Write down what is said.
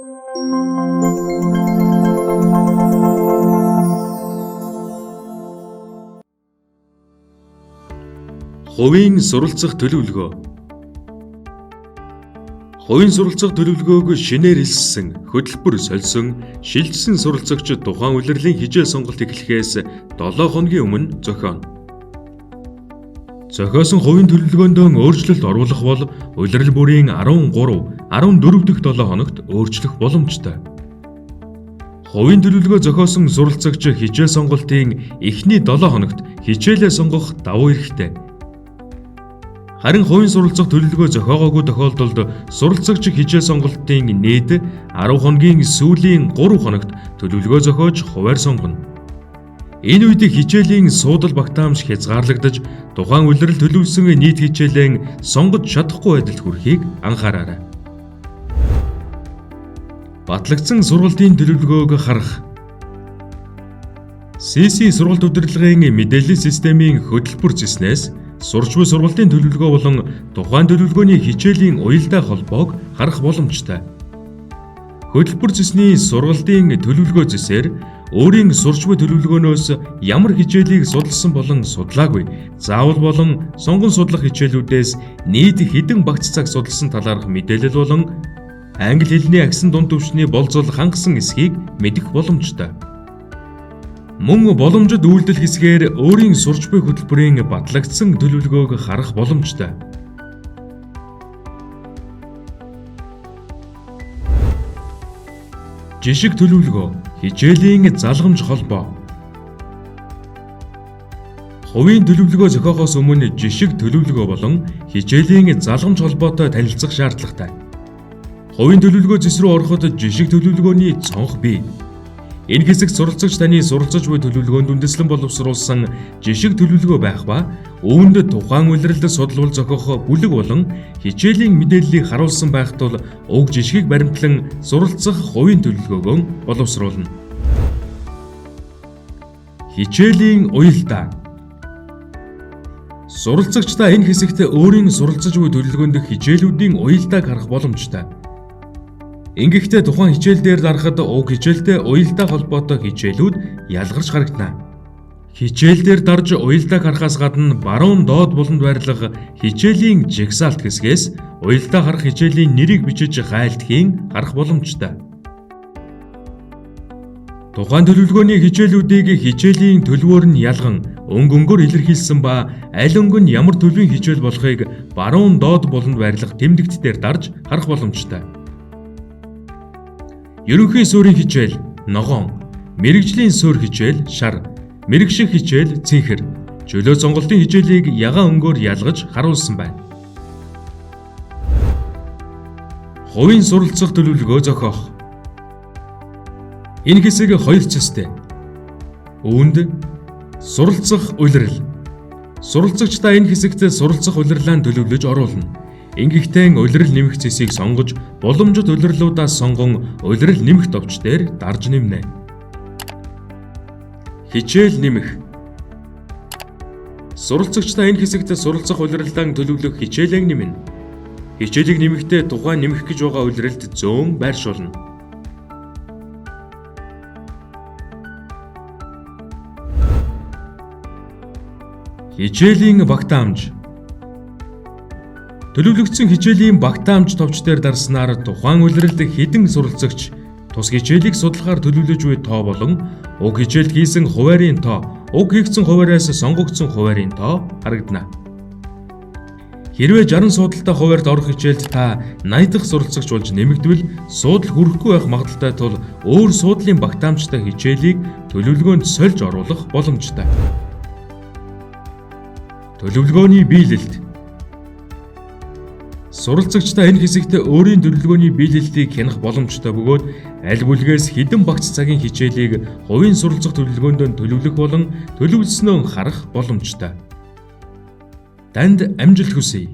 Хувийн суралцах төлөвлөгөө. Хувийн суралцах төлөвлөгөөг шинээр хэлсэн, хөтөлбөр сольсон, шилжсэн суралцагч тухайн улирлын хичээл сонголт эхлэхээс 7 хоногийн өмнө зохионо. Зохиосон хувийн төлөвлөгөөнд өөрчлөлт оруулах бол улирал бүрийн 13, 14 дахь 7 хоногт өөрчлөх боломжтой. Хувийн төлөвлөгөө зохиосон суралцагч хичээл сонголтын эхний 7 хоногт хичээлээ сонгох давуу эрхтэй. Харин хувийн суралцах төлөвлөгөө зохиогоогүй тохиолдолд суралцагч хичээл сонголтын нийт 10 хоногийн сүүлийн 3 хоногт төлөвлөгөө зохиож хуваар сонгоно. Энэ үед хичээлийн суудал багтаамж хязгаарлагдаж тухайн улирал төлөвлөсөн нийт хичээлээ сонгож чадахгүй байдалд хүрэхийг анхаараарай. Батлагдсан сургалтын төлөвлөгөөг харах. CC сургалт удирдлагын мэдээллийн системийн хөтөлбөр зэснээс сурч буй сургалтын төлөвлөгөө болон тухайн төлөвлөгөөний хичээлийн уялдаа холбоог харах боломжтой. Хөтөлбөр зэсний сургалтын төлөвлөгөө зэсээр өөрийн сурч буй төлөвлөгөөнөөс ямар хичээлийг судалсан болон судлаагүй, заавал болон сонгон судлах хичээлүүдээс нийт хэдэн багц цаг судалсан талаарх мэдээлэл болон англи хэлний агсан дунд түвшний болцол хангасан эсхийг мэдэх боломжтой. Мөн боломжит үйлдэл хэсгээр өөрийн сурч буй хөтөлбөрийн батлагдсан төлөвлөгөөг харах боломжтой. Жишг төлөвлөгөө, хичээлийн залгамж холбоо. Хувийн төлөвлөгөө зохиохоос өмнө жишг төлөвлөгөө болон хичээлийн залгамж холбоотой танилцах шаардлагатай. Хувийн төлөвлөгөө зэс рүү ороход жишг төлөвлөгөөний цонх бий. Энэ хэсэг суралцагч таны суралцаж буй төлөвлөгөөнд үндэслэн боловсруулсан жишг төлөвлөгөө байх ба үүнд тухайн улиралд судалвал зохиох бүлэг болон хичээлийн мэдээллийг харуулсан байх тул уг жишгийг баримтлан суралцах хувийн төлөвлөгөөгөө боловсруулна. Хичээлийн уялдаа. Суралцагчдаа энэ хэсэгт өөрийн суралцаж буй төлөвлөгөөнд хичээлүүдийн уялдааг харах боломжтой. Ингэхдээ тухайн хичээл дээр дарахад уг хичээлтэй уялдаа холбоотой хичээлүүд ялгарч харагдана. Хичээл дээр дарж уялдааг харахаас гадна баруун доод буланд байрлах хичээлийн жигсаалт хэсгээс уялдаа харах хичээлийн нэрийг бичиж гайлтхийн харах боломжтой. Тухайн төлөвлөгөөний хичээлүүдийг хичээлийн төлөвөөр нь ялган өнгөөр илэрхийлсэн ба аль өнгө нь ямар төлөвийн хичээл болохыг баруун доод буланд байрлах тэмдэгт дээр дарж харах боломжтой. Ерөнхий суурийн хичээл ногоон, мэрэгжлийн суурь хичээл шар, мэрэгших хичээл цэнхэр, чөлөө сонголтын хичээлийг ягаан өнгөөр ялгаж харуулсан байна. Хувийн суралцах төлөвлөгөө зохиох. Энэ хэсэг хоёр цэстэй. Үүнд суралцах улирал. Суралцагчдаа энэ хэсэгт суралцах улирлаа төлөвлөж оруулна. Ингэхдээ улирал нэмэх зэсийг сонгож, боломжит улирлуудаас сонгон улирал нэмэх товч дээр дарж нэмнэ. Хичээл нэмэх. Суралцагчдаа энэ хэсэгт суралцах улирлаа төлөвлөх хичээлийг нэмнэ. Хичээлийг нэмэхдээ тухайн нэмэх гэж байгаа улиралд зөөн байршуулна. Хичээлийн багтаамж. Төлөвлөгдсөн хичээлийн багтаамж товч дээр дарснаар тухайн улиралд хэдэн суралцагч тус хичээлийг судлахаар төлөвлөж буй тоо болон уг хичээлд хийсэн хуваарийн тоо, уг хийгдсэн хуваараас сонгогдсон хуваарийн тоо харагдана. Хэрвээ 60 суудалтай хуваарьд орох хичээлд та 80 дахь суралцагч болж нэмэгдвэл суудал хүрэхгүй байх магадaltaй тул өөр суудлын багтаамжтай хичээлийг төлөвлөгөөнд сольж оруулах боломжтой. Төлөвлөгөөний биелэлт. Суралцагчдаа энэ хэсэгт өөрийн төлөвлөгөөний биелэлтийг хянах боломжтой бөгөөд аль бүлгээс хэдэн багц цагийн хичээлийг хувийн суралцах төлөвлөгөөнд төлөвлөх болон төлөвлөснөө харах боломжтой. Танд амжилт хүсье.